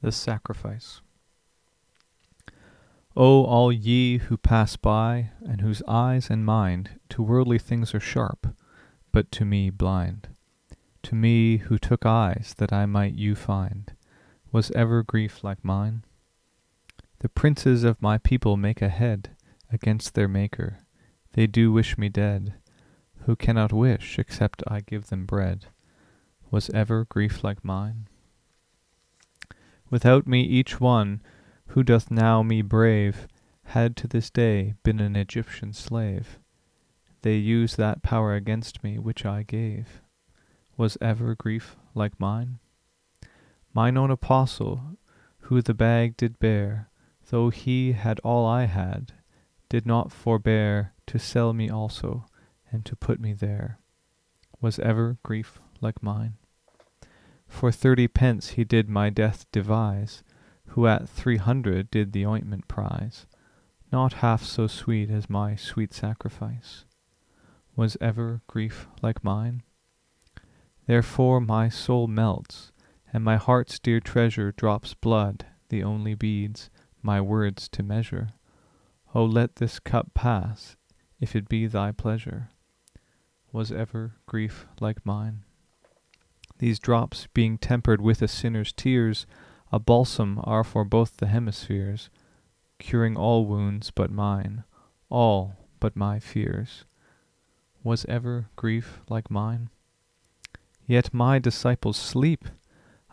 The Sacrifice. O all ye who pass by, and whose eyes and mind to worldly things are sharp, but to me blind. To me who took eyes that I might you find, was ever grief like mine? The princes of my people make a head against their Maker. They do wish me dead, who cannot wish except I give them bread. Was ever grief like mine? Without me each one, who doth now me brave, had to this day been an Egyptian slave. They use that power against me which I gave. Was ever grief like mine? Mine own apostle, who the bag did bear, though he had all I had, did not forbear to sell me also, and to put me there. Was ever grief like mine? For 30 pence he did my death devise, who at 300 did the ointment prize, not half so sweet as my sweet sacrifice. Was ever grief like mine? Therefore my soul melts, and my heart's dear treasure drops blood, the only beads, my words to measure. O let this cup pass, if it be thy pleasure. Was ever grief like mine? These drops, being tempered with a sinner's tears, a balsam are for both the hemispheres, curing all wounds but mine, all but my fears. Was ever grief like mine? Yet my disciples sleep.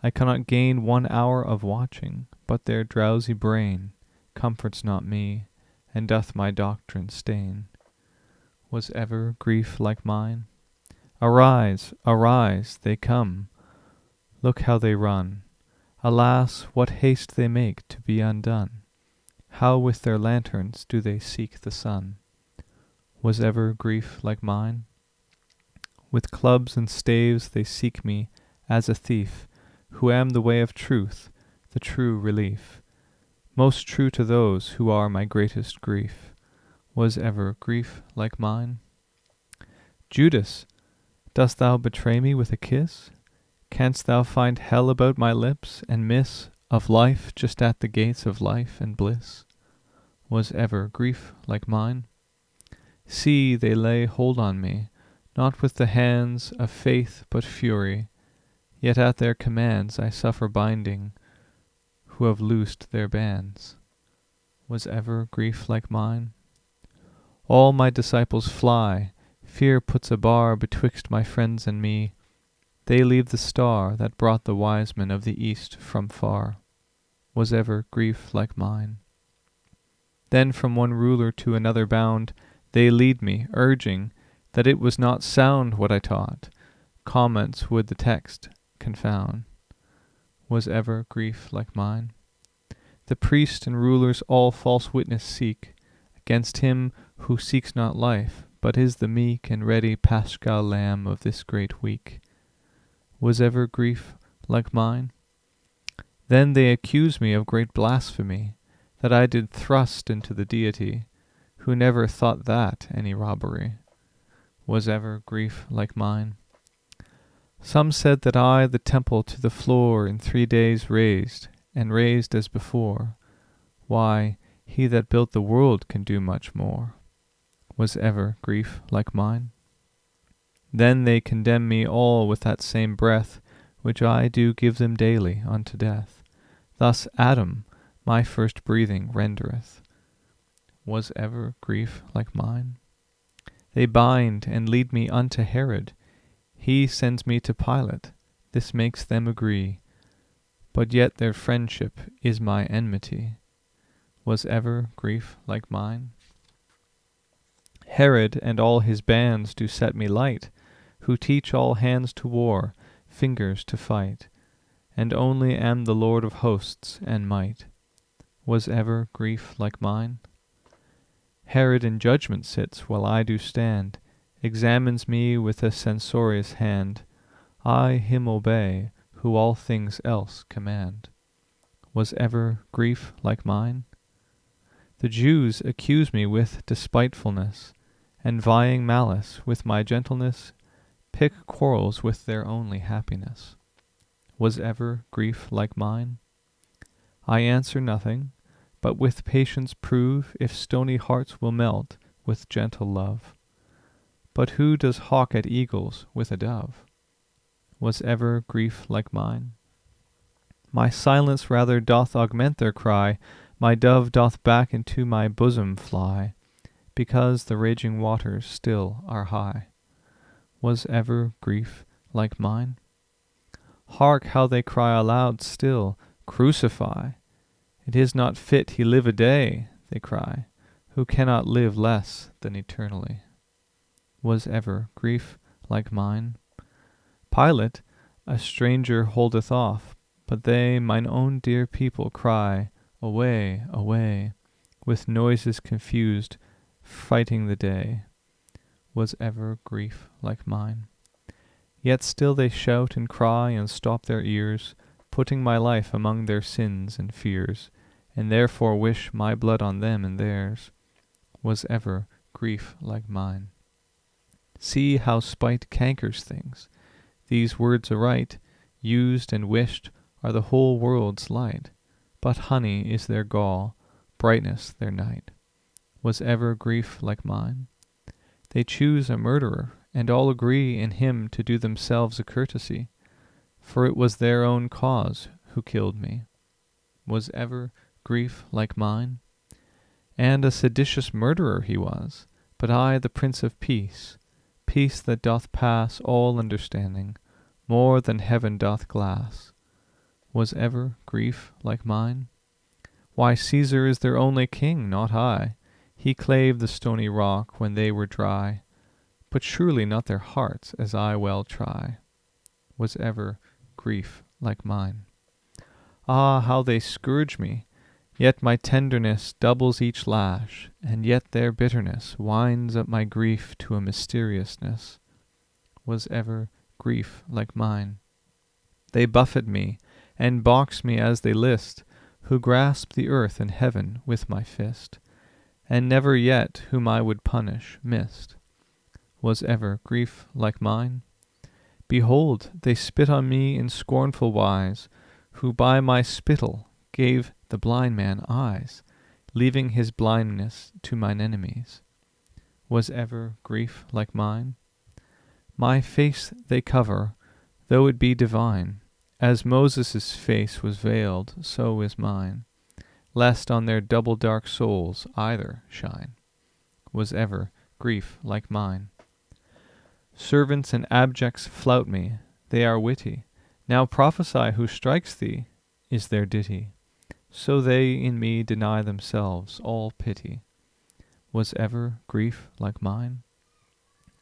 I cannot gain 1 hour of watching, but their drowsy brain comforts not me, and doth my doctrine stain. Was ever grief like mine? Arise, arise, they come. Look how they run. Alas, what haste they make to be undone. How with their lanterns do they seek the sun. Was ever grief like mine? With clubs and staves they seek me, as a thief, who am the way of truth, the true relief, most true to those who are my greatest grief. Was ever grief like mine? Judas, dost thou betray me with a kiss? Canst thou find hell about my lips, and miss of life just at the gates of life and bliss? Was ever grief like mine? See, they lay hold on me, not with the hands of faith but fury, yet at their commands I suffer binding, who have loosed their bands. Was ever grief like mine? All my disciples fly, fear puts a bar betwixt my friends and me. They leave the star that brought the wise men of the east from far. Was ever grief like mine? Then from one ruler to another bound, they lead me, urging that it was not sound what I taught. Comments would the text confound. Was ever grief like mine? The priest and rulers all false witness seek against him who seeks not life, but is the meek and ready paschal lamb of this great week. Was ever grief like mine? Then they accuse me of great blasphemy, that I did thrust into the deity, who never thought that any robbery. Was ever grief like mine? Some said that I the temple to the floor in 3 days raised, and raised as before. Why, he that built the world can do much more. Was ever grief like mine? Then they condemn me all with that same breath, which I do give them daily unto death. Thus Adam my first breathing rendereth. Was ever grief like mine? They bind and lead me unto Herod. He sends me to Pilate. This makes them agree. But yet their friendship is my enmity. Was ever grief like mine? Herod and all his bands do set me light, who teach all hands to war, fingers to fight, and only am the Lord of hosts and might. Was ever grief like mine? Herod in judgment sits while I do stand, examines me with a censorious hand. I him obey, who all things else command. Was ever grief like mine? The Jews accuse me with despitefulness, and vying malice with my gentleness, pick quarrels with their only happiness. Was ever grief like mine? I answer nothing, but with patience prove if stony hearts will melt with gentle love. But who does hawk at eagles with a dove? Was ever grief like mine? My silence rather doth augment their cry, my dove doth back into my bosom fly, because the raging waters still are high. Was ever grief like mine? Hark how they cry aloud still, Crucify! It is not fit he live a day, they cry, who cannot live less than eternally. Was ever grief like mine? Pilate, a stranger holdeth off, but they, mine own dear people, cry, Away, away, with noises confused, fighting the day. Was ever grief like mine? Yet still they shout and cry and stop their ears, putting my life among their sins and fears, and therefore wish my blood on them and theirs. Was ever grief like mine? See how spite cankers things. These words aright, used and wished, are the whole world's light. But honey is their gall, brightness their night. Was ever grief like mine? They choose a murderer, and all agree in him to do themselves a courtesy, for it was their own cause who killed me. Was ever grief like mine? And a seditious murderer he was, but I the Prince of Peace, peace that doth pass all understanding, more than heaven doth glass. Was ever grief like mine? Why, Caesar is their only king, not I. He clave the stony rock when they were dry, but surely not their hearts, as I well try. Was ever grief like mine? Ah, how they scourge me! Yet my tenderness doubles each lash, and yet their bitterness winds up my grief to a mysteriousness. Was ever grief like mine? They buffet me, and box me as they list, who grasp the earth and heaven with my fist, and never yet whom I would punish missed. Was ever grief like mine? Behold, they spit on me in scornful wise, who by my spittle gave the blind man eyes, leaving his blindness to mine enemies. Was ever grief like mine? My face they cover, though it be divine, as Moses' face was veiled, so is mine, lest on their double dark souls either shine. Was ever grief like mine? Servants and abjects flout me, they are witty. Now prophesy who strikes thee, is their ditty. So they in me deny themselves all pity. Was ever grief like mine?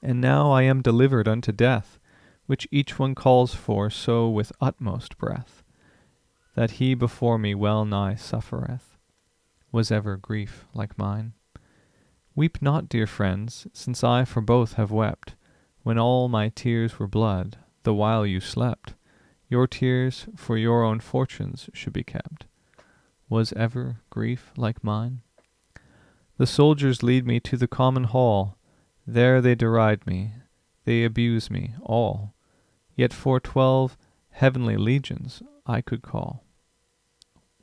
And now I am delivered unto death, which each one calls for so with utmost breath, that he before me well nigh suffereth. Was ever grief like mine? Weep not, dear friends, since I for both have wept, when all my tears were blood, the while you slept. Your tears for your own fortunes should be kept. Was ever grief like mine? The soldiers lead me to the common hall, there they deride me, they abuse me, all. Yet for 12 heavenly legions I could call.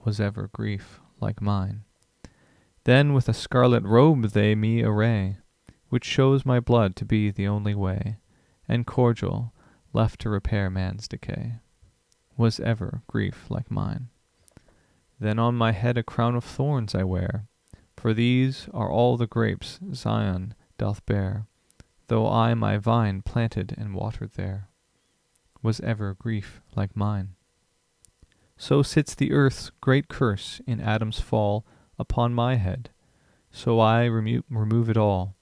Was ever grief like mine? Then with a scarlet robe they me array, which shows my blood to be the only way, and cordial, left to repair man's decay. Was ever grief like mine? Then on my head a crown of thorns I wear, for these are all the grapes Zion doth bear, though I my vine planted and watered there. Was ever grief like mine? So sits the earth's great curse in Adam's fall upon my head, so I remove it all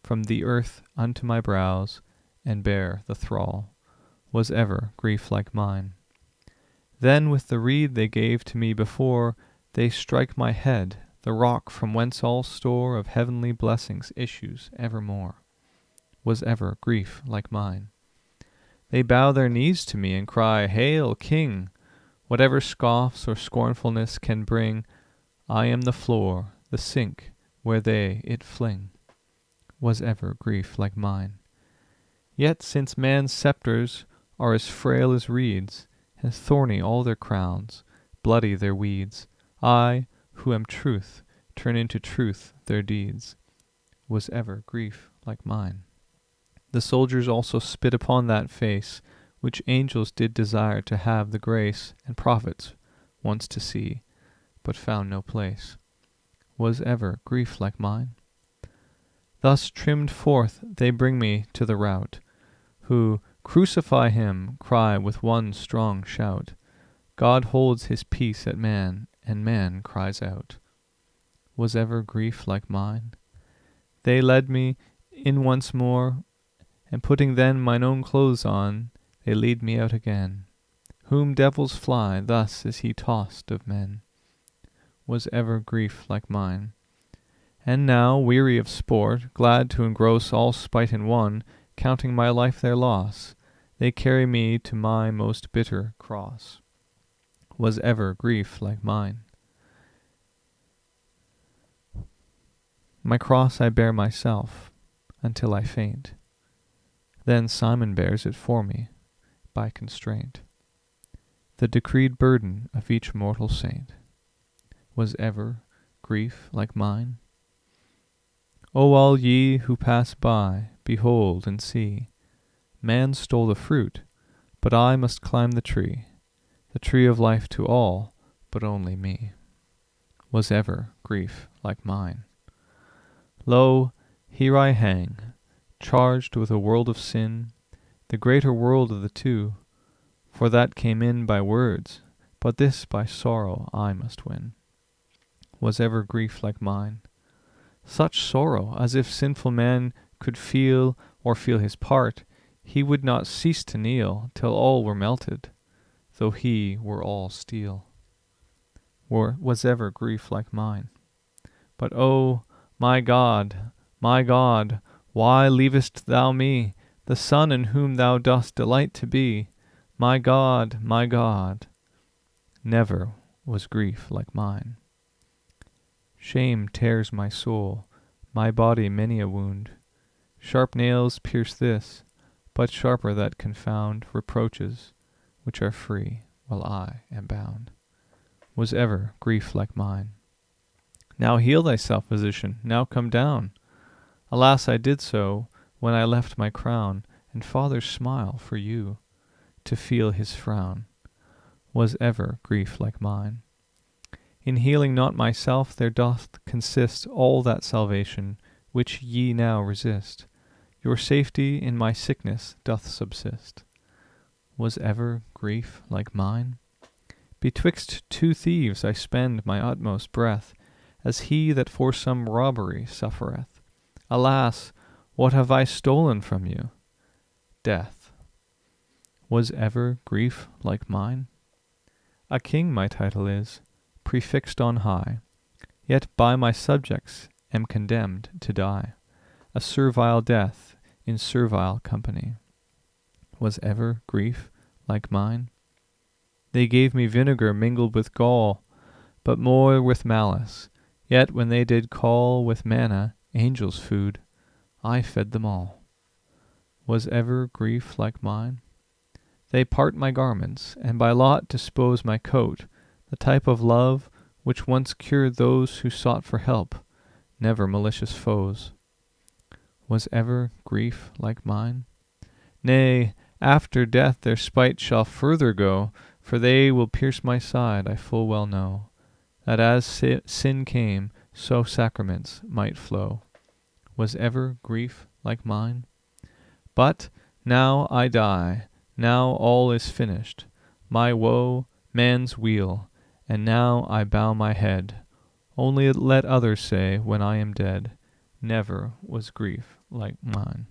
from the earth unto my brows, and bear the thrall. Was ever grief like mine? Then with the reed they gave to me before, they strike my head, the rock from whence all store of heavenly blessings issues evermore. Was ever grief like mine? They bow their knees to me and cry, Hail, King! Whatever scoffs or scornfulness can bring, I am the floor, the sink, where they it fling. Was ever grief like mine? Yet since man's sceptres are as frail as reeds, and thorny all their crowns, bloody their weeds. I, who am truth, turn into truth their deeds. Was ever grief like mine? The soldiers also spit upon that face, which angels did desire to have the grace, and prophets once to see, but found no place. Was ever grief like mine? Thus trimmed forth they bring me to the rout, who, crucify him, cry with one strong shout. God holds his peace at man, and man cries out. Was ever grief like mine? They led me in once more, and putting then mine own clothes on, they lead me out again. Whom devils fly, thus is he tossed of men. Was ever grief like mine? And now, weary of sport, glad to engross all spite in one, counting my life their loss, they carry me to my most bitter cross. Was ever grief like mine? My cross I bear myself, until I faint. Then Simon bears it for me, by constraint. The decreed burden of each mortal saint. Was ever grief like mine? O all ye who pass by, behold and see. Man stole the fruit, but I must climb the tree of life to all, but only me. Was ever grief like mine? Lo, here I hang, charged with a world of sin, the greater world of the two, for that came in by words, but this by sorrow I must win. Was ever grief like mine? Such sorrow as if sinful man could feel or feel his part, he would not cease to kneel till all were melted, though he were all steel. Was ever grief like mine? But oh, my God, why leavest thou me, the Son in whom thou dost delight to be? My God, never was grief like mine. Shame tears my soul, my body many a wound. Sharp nails pierce this, but sharper that confound reproaches, which are free while I am bound. Was ever grief like mine? Now heal thyself, physician, now come down. Alas, I did so when I left my crown, and Father's smile for you, to feel his frown. Was ever grief like mine? In healing not myself there doth consist all that salvation which ye now resist. Your safety in my sickness doth subsist. Was ever grief like mine? Betwixt two thieves I spend my utmost breath, as he that for some robbery suffereth. Alas, what have I stolen from you? Death. Was ever grief like mine? A king my title is, prefixed on high, yet by my subjects am condemned to die, a servile death in servile company. Was ever grief like mine? They gave me vinegar mingled with gall, but more with malice, yet when they did call with manna, angels' food, I fed them all. Was ever grief like mine? They part my garments, and by lot dispose my coat, the type of love which once cured those who sought for help, never malicious foes. Was ever grief like mine? Nay, after death their spite shall further go, for they will pierce my side, I full well know, that as sin came, so sacraments might flow. Was ever grief like mine? But now I die, now all is finished, my woe, man's weal, and now I bow my head. Only let others say, when I am dead, never was grief like mine.